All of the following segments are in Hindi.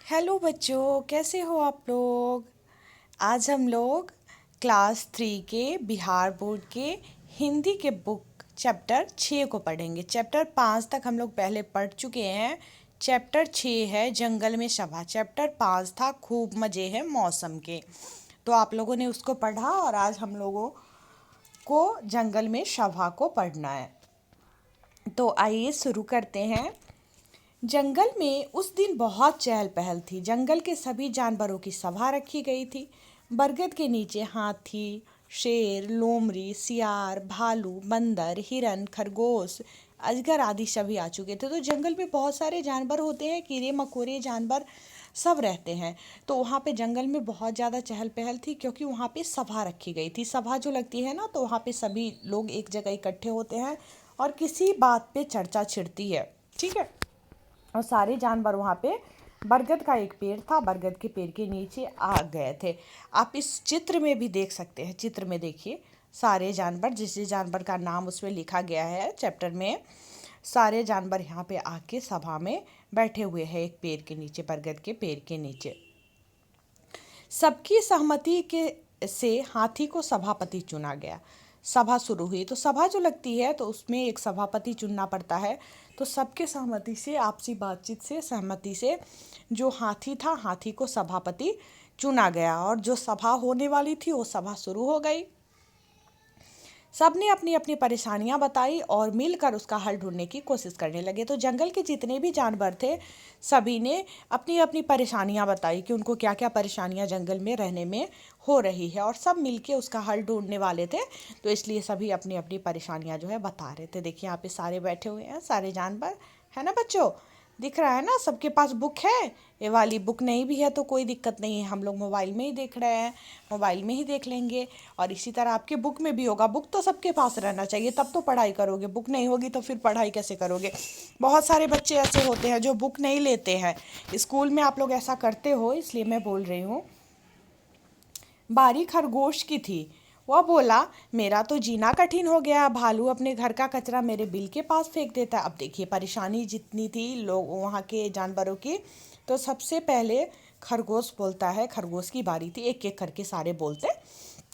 हेलो बच्चों, कैसे हो आप लोग। आज हम लोग क्लास 3 के बिहार बोर्ड के हिंदी के बुक चैप्टर 6 को पढ़ेंगे। चैप्टर 5 तक हम लोग पहले पढ़ चुके हैं। चैप्टर 6 है जंगल में सभा। चैप्टर 5 था खूब मज़े हैं मौसम के। तो आप लोगों ने उसको पढ़ा और आज हम लोगों को जंगल में सभा को पढ़ना है। तो आइए शुरू करते हैं। जंगल में उस दिन बहुत चहल पहल थी। जंगल के सभी जानवरों की सभा रखी गई थी। बरगद के नीचे हाथी, शेर, लोमड़ी, सियार, भालू, बंदर, हिरन, खरगोश, अजगर आदि सभी आ चुके थे। तो जंगल में बहुत सारे जानवर होते हैं, कीड़े मकोड़े जानवर सब रहते हैं। तो वहाँ पे जंगल में बहुत ज़्यादा चहल पहल थी क्योंकि वहाँ पे सभा रखी गई थी। सभा जो लगती है ना, तो वहाँ पे सभी लोग एक जगह इकट्ठे होते हैं और किसी बात पे चर्चा छिड़ती है। ठीक है। और सारे जानवर वहाँ पे बरगद का एक पेड़ था, बरगद के पेड़ के नीचे आ गए थे। आप इस चित्र में भी देख सकते हैं। चित्र में देखिए सारे जानवर, जिस जानवर का नाम उसमें लिखा गया है चैप्टर में, सारे जानवर यहाँ पे आके सभा में बैठे हुए हैं एक पेड़ के नीचे, बरगद के पेड़ के नीचे। सबकी सहमति के से हाथी को सभापति चुना गया। सभा शुरू हुई। तो सभा जो लगती है तो उसमें एक सभापति चुनना पड़ता है। तो सबके सहमति से, आपसी बातचीत से, सहमति से जो हाथी था, हाथी को सभापति चुना गया और जो सभा होने वाली थी वो सभा शुरू हो गई। सबने अपनी अपनी परेशानियां बताई और मिलकर उसका हल ढूंढने की कोशिश करने लगे। तो जंगल के जितने भी जानवर थे सभी ने अपनी अपनी परेशानियां बताई कि उनको क्या क्या परेशानियां जंगल में रहने में हो रही है और सब मिलके उसका हल ढूंढने वाले थे। तो इसलिए सभी अपनी अपनी परेशानियां जो है बता रहे थे। देखिए यहाँ पे सारे बैठे हुए हैं, सारे जानवर, है ना बच्चों। दिख रहा है ना, सबके पास बुक है। ये वाली बुक नहीं भी है तो कोई दिक्कत नहीं है, हम लोग मोबाइल में ही देख रहे हैं, मोबाइल में ही देख लेंगे। और इसी तरह आपके बुक में भी होगा। बुक तो सबके पास रहना चाहिए, तब तो पढ़ाई करोगे। बुक नहीं होगी तो फिर पढ़ाई कैसे करोगे। बहुत सारे बच्चे ऐसे होते हैं जो बुक नहीं लेते हैं। स्कूल में आप लोग ऐसा करते हो, इसलिए मैं बोल रही हूँ। बारी खरगोश की थी। वह बोला, मेरा तो जीना कठिन हो गया। भालू अपने घर का कचरा मेरे बिल के पास फेंक देता है। अब देखिए परेशानी जितनी थी लोग वहाँ के जानवरों की। तो सबसे पहले खरगोश बोलता है। खरगोश की बारी थी, एक एक करके सारे बोलते।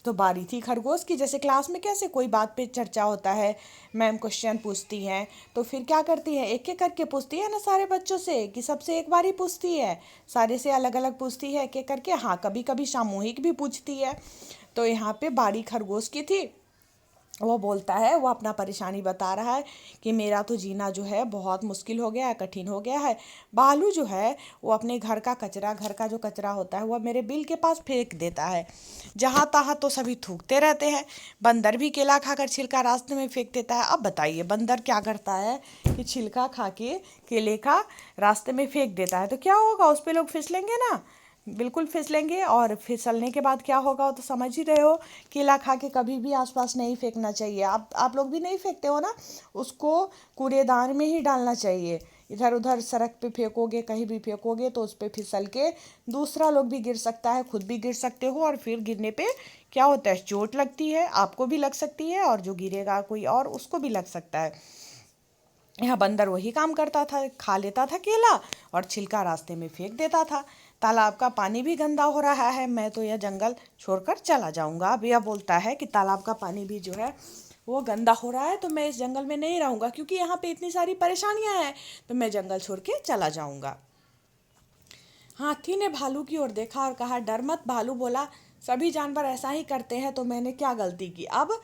तो बारी थी खरगोश की। जैसे क्लास में कैसे कोई बात पे चर्चा होता है, मैम क्वेश्चन पूछती हैं तो फिर क्या करती है, एक एक करके पूछती है ना सारे बच्चों से, कि सबसे एक बार ही पूछती है, सारे से अलग अलग पूछती है एक एक करके। हाँ, कभी कभी सामूहिक भी पूछती है। तो यहाँ पे बारी खरगोश की थी। वो बोलता है, वो अपना परेशानी बता रहा है कि मेरा तो जीना जो है बहुत मुश्किल हो गया है, कठिन हो गया है। भालू जो है वो अपने घर का कचरा, घर का जो कचरा होता है वह मेरे बिल के पास फेंक देता है। जहाँ तहाँ तो सभी थूकते रहते हैं। बंदर भी केला खाकर छिलका रास्ते में फेंक देता है। अब बताइए बंदर क्या करता है कि छिलका खा के केले का रास्ते में फेंक देता है, तो क्या होगा, उस पर लोग फिसलेंगे ना, बिल्कुल फिसलेंगे। और फिसलने के बाद क्या होगा वो तो समझ ही रहे हो। केला खा के कभी भी आसपास नहीं फेंकना चाहिए। आप लोग भी नहीं फेंकते हो ना, उसको कूड़ेदान में ही डालना चाहिए। इधर उधर सड़क पे फेंकोगे, कहीं भी फेंकोगे तो उस पर फिसल के दूसरा लोग भी गिर सकता है, खुद भी गिर सकते हो। और फिर गिरने पे क्या होता है, चोट लगती है, आपको भी लग सकती है और जो गिरेगा कोई और उसको भी लग सकता है। यहाँ बंदर वही काम करता था, खा लेता था केला और छिलका रास्ते में फेंक देता था। तालाब का पानी भी गंदा हो रहा है, मैं तो यह जंगल छोड़कर चला जाऊंगा। अब यह बोलता है कि तालाब का पानी भी जो है वो गंदा हो रहा है, तो मैं इस जंगल में नहीं रहूंगा क्योंकि यहाँ पे इतनी सारी परेशानियां हैं, तो मैं जंगल छोड़ के चला जाऊंगा। हाथी ने भालू की ओर देखा और कहा, डर मत। भालू बोला, सभी जानवर ऐसा ही करते हैं, तो मैंने क्या गलती की। अब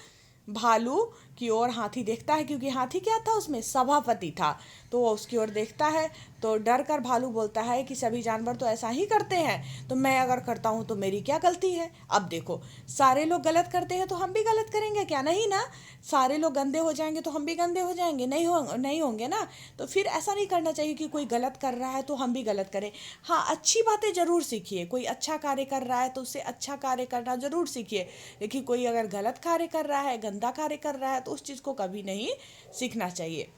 भालू की ओर हाथी देखता है क्योंकि हाथी क्या था, उसमें सभापति था। तो वो उसकी ओर देखता है तो डर कर भालू बोलता है कि सभी जानवर तो ऐसा ही करते हैं, तो मैं अगर करता हूँ तो मेरी क्या गलती है। अब देखो, सारे लोग गलत करते हैं तो हम भी गलत करेंगे क्या, नहीं ना। सारे लोग गंदे हो जाएंगे तो हम भी गंदे हो जाएंगे, नहीं होंगे ना। तो फिर ऐसा नहीं करना चाहिए कि कोई गलत कर रहा है तो हम भी गलत करें। हाँ, अच्छी बातें ज़रूर सीखिए। कोई अच्छा कार्य कर रहा है तो उससे अच्छा कार्य करना ज़रूर सीखिए। लेकिन कोई अगर गलत कार्य कर रहा है, गंदा कार्य कर रहा है, तो उस चीज़ को कभी नहीं सीखना चाहिए।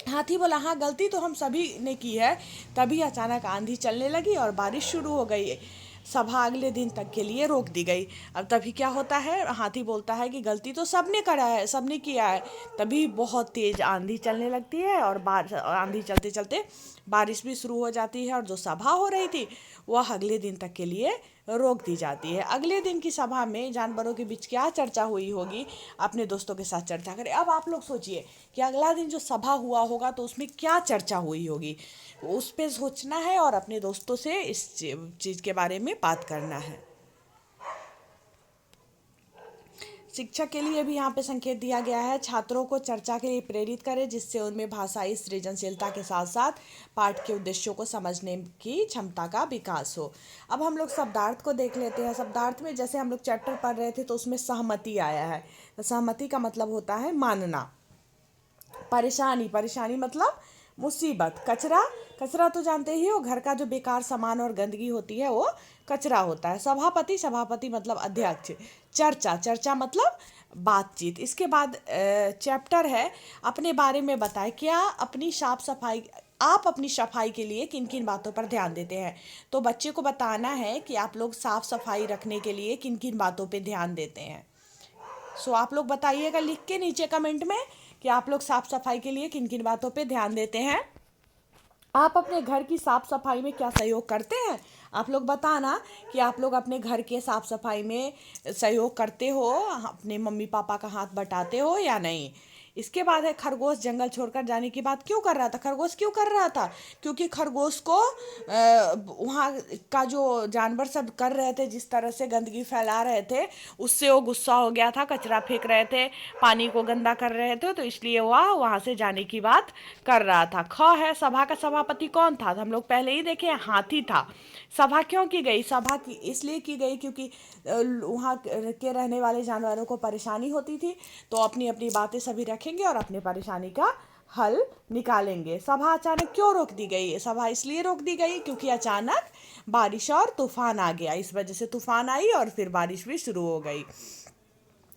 हाथी बोला, हाँ गलती तो हम सभी ने की है। तभी अचानक आंधी चलने लगी और बारिश शुरू हो गई। सभा अगले दिन तक के लिए रोक दी गई। अब तभी क्या होता है, हाथी बोलता है कि गलती तो सबने करा है, सबने किया है। तभी बहुत तेज आंधी चलने लगती है और आंधी चलते चलते बारिश भी शुरू हो जाती है, और जो सभा हो रही थी वह अगले दिन तक के लिए रोक दी जाती है। अगले दिन की सभा में जानवरों के बीच क्या चर्चा हुई होगी, अपने दोस्तों के साथ चर्चा करें। अब आप लोग सोचिए कि अगला दिन जो सभा हुआ होगा तो उसमें क्या चर्चा हुई होगी, उस पे सोचना है और अपने दोस्तों से इस चीज़ के बारे में बात करना है। शिक्षक के लिए भी यहाँ पे संकेत दिया गया है, छात्रों को चर्चा के लिए प्रेरित करें जिससे उनमें भाषाई सृजनशीलता के साथ साथ पाठ के उद्देश्यों को समझने की क्षमता का विकास हो। अब हम लोग शब्दार्थ को देख लेते हैं। शब्दार्थ में जैसे हम लोग चैप्टर पढ़ रहे थे तो उसमें सहमति आया है। तो सहमति का मतलब होता है मानना। परेशानी, परेशानी मतलब मुसीबत। कचरा, कचरा तो जानते ही हो, घर का जो बेकार सामान और गंदगी होती है वो कचरा होता है। सभापति, सभापति मतलब अध्यक्ष। चर्चा, चर्चा मतलब बातचीत। इसके बाद चैप्टर है अपने बारे में बताएं। क्या अपनी साफ सफाई, आप अपनी सफाई के लिए किन किन बातों पर ध्यान देते हैं। तो बच्चे को बताना है कि आप लोग साफ सफाई रखने के लिए किन किन बातों पर ध्यान देते हैं। सो आप लोग बताइएगा लिख के नीचे कमेंट में कि आप लोग साफ सफाई के लिए किन किन बातों पे ध्यान देते हैं। आप अपने घर की साफ सफाई में क्या सहयोग करते हैं। आप लोग बताना कि आप लोग अपने घर के साफ सफाई में सहयोग करते हो, अपने मम्मी पापा का हाथ बटाते हो या नहीं। इसके बाद है खरगोश जंगल छोड़कर जाने की बात क्यों कर रहा था। खरगोश क्यों कर रहा था, क्योंकि खरगोश को वहाँ का जो जानवर सब कर रहे थे, जिस तरह से गंदगी फैला रहे थे, उससे वो गुस्सा हो गया था। कचरा फेंक रहे थे, पानी को गंदा कर रहे थे, तो इसलिए वह वहाँ से जाने की बात कर रहा था। ख है सभा का सभापति कौन था, हम लोग पहले ही देखे हाथी था। सभा क्यों की गई, सभा की इसलिए की गई क्योंकि वहाँ के रहने वाले जानवरों को परेशानी होती थी, तो अपनी अपनी बातें सभी रखेंगे और अपनी परेशानी का हल निकालेंगे। सभा अचानक क्यों रोक दी गई, सभा इसलिए रोक दी गई क्योंकि अचानक बारिश और तूफान आ गया। इस वजह से तूफान आई और फिर बारिश भी शुरू हो गई।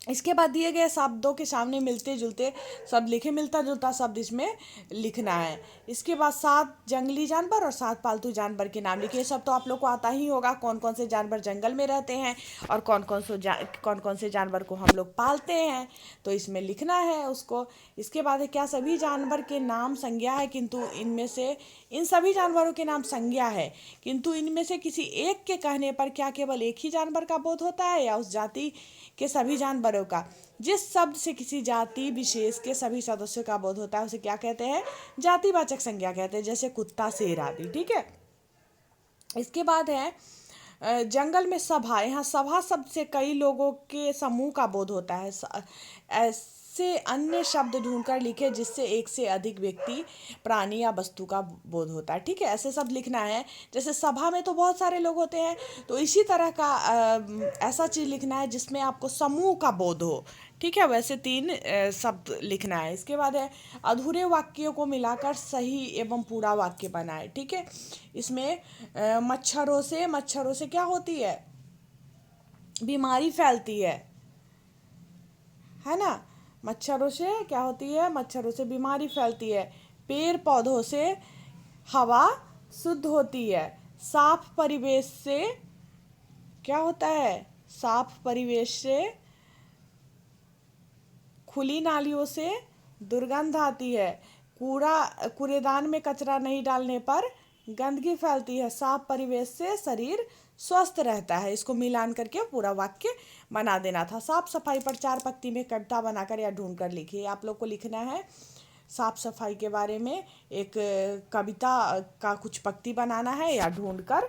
इसके बाद दिए गए शब्दों के सामने मिलते जुलते शब्द लिखे, मिलता जुलता शब्द इसमें लिखना है। इसके बाद 7 जंगली जानवर और 7 पालतू जानवर के नाम लिखिए। सब तो आप लोग को आता ही होगा, कौन कौन से जानवर जंगल में रहते हैं और कौन कौन से जानवर को हम लोग पालते हैं, तो इसमें लिखना है उसको। इसके बाद है क्या सभी जानवर के नाम संज्ञा है, किंतु इनमें से इन सभी जानवरों के नाम संज्ञा है, किंतु इनमें से किसी एक के कहने पर क्या केवल एक ही जानवर का बोध होता है या उस जाति के सभी जानवरों का। जिस शब्द से किसी जाति विशेष के सभी सदस्यों का बोध होता है उसे क्या कहते हैं, जातिवाचक संज्ञा कहते हैं, जैसे कुत्ता, शेर आदि। ठीक है। इसके बाद है जंगल में सभा। यहाँ सभा शब्द से कई लोगों के समूह का बोध होता है। ऐसे अन्य शब्द ढूंढकर लिखे जिससे एक से अधिक व्यक्ति, प्राणी या वस्तु का बोध होता है। ठीक है, ऐसे शब्द लिखना है। जैसे सभा में तो बहुत सारे लोग होते हैं, तो इसी तरह का ऐसा चीज़ लिखना है जिसमें आपको समूह का बोध हो। ठीक है, वैसे 3 शब्द लिखना है। इसके बाद है अधूरे वाक्यों को मिलाकर सही एवं पूरा वाक्य बनाए। ठीक है, इसमें मच्छरों से क्या होती है, बीमारी फैलती है ना। मच्छरों से क्या होती है, मच्छरों से बीमारी फैलती है। पेड़ पौधों से हवा शुद्ध होती है। साफ परिवेश से क्या होता है, साफ परिवेश से खुली नालियों से दुर्गंध आती है। कूड़ेदान में कचरा नहीं डालने पर गंदगी फैलती है। साफ परिवेश से शरीर स्वस्थ रहता है। इसको मिलान करके पूरा वाक्य बना देना था। साफ सफाई पर 4 पंक्ति में कविता बनाकर या ढूंढ कर लिखिए। आप लोग को लिखना है साफ सफाई के बारे में एक कविता का कुछ पंक्ति बनाना है या ढूंढ कर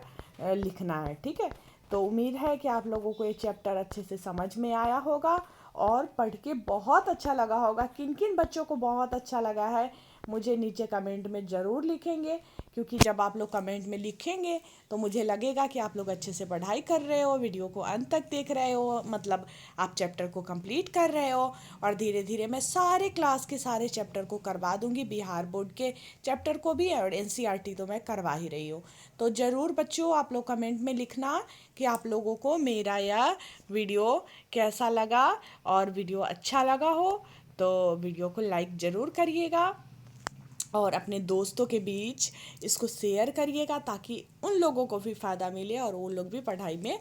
लिखना है। ठीक है, तो उम्मीद है कि आप लोगों को ये चैप्टर अच्छे से समझ में आया होगा और पढ़ के बहुत अच्छा लगा होगा। किन किन बच्चों को बहुत अच्छा लगा है मुझे नीचे कमेंट में ज़रूर लिखेंगे, क्योंकि जब आप लोग कमेंट में लिखेंगे तो मुझे लगेगा कि आप लोग अच्छे से पढ़ाई कर रहे हो, वीडियो को अंत तक देख रहे हो, मतलब आप चैप्टर को कंप्लीट कर रहे हो। और धीरे धीरे मैं सारे क्लास के सारे चैप्टर को करवा दूंगी, बिहार बोर्ड के चैप्टर को भी, और एनसीईआरटी तो मैं करवा ही रही हूँ। तो ज़रूर बच्चों आप लोग कमेंट में लिखना कि आप लोगों को मेरा यह वीडियो कैसा लगा, और वीडियो अच्छा लगा हो तो वीडियो को लाइक ज़रूर करिएगा। और अपने दोस्तों के बीच इसको शेयर करिएगा, ताकि उन लोगों को भी फ़ायदा मिले और वो लोग भी पढ़ाई में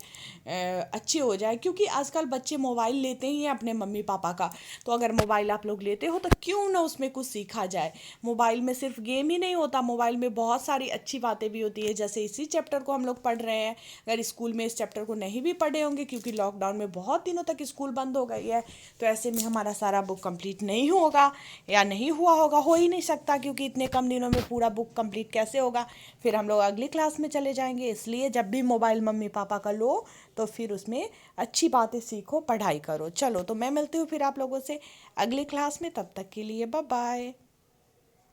अच्छे हो जाए। क्योंकि आजकल बच्चे मोबाइल लेते ही हैं अपने मम्मी पापा का। तो अगर मोबाइल आप लोग लेते हो तो क्यों ना उसमें कुछ सीखा जाए। मोबाइल में सिर्फ गेम ही नहीं होता, मोबाइल में बहुत सारी अच्छी बातें भी होती है। जैसे इसी चैप्टर को हम लोग पढ़ रहे हैं, अगर स्कूल में इस चैप्टर को नहीं भी पढ़े होंगे, क्योंकि लॉकडाउन में बहुत दिनों तक स्कूल बंद हो गई है, तो ऐसे में हमारा सारा बुक कंप्लीट नहीं होगा, या नहीं हुआ होगा, हो ही नहीं सकता, क्योंकि इतने कम दिनों में पूरा बुक कंप्लीट कैसे होगा। फिर हम लोग अगली क्लास में चले जाएंगे। इसलिए जब भी मोबाइल मम्मी पापा का लो तो फिर उसमें अच्छी बातें सीखो, पढ़ाई करो। चलो, तो मैं मिलती हूँ फिर आप लोगों से अगली क्लास में। तब तक के लिए बाय बाय।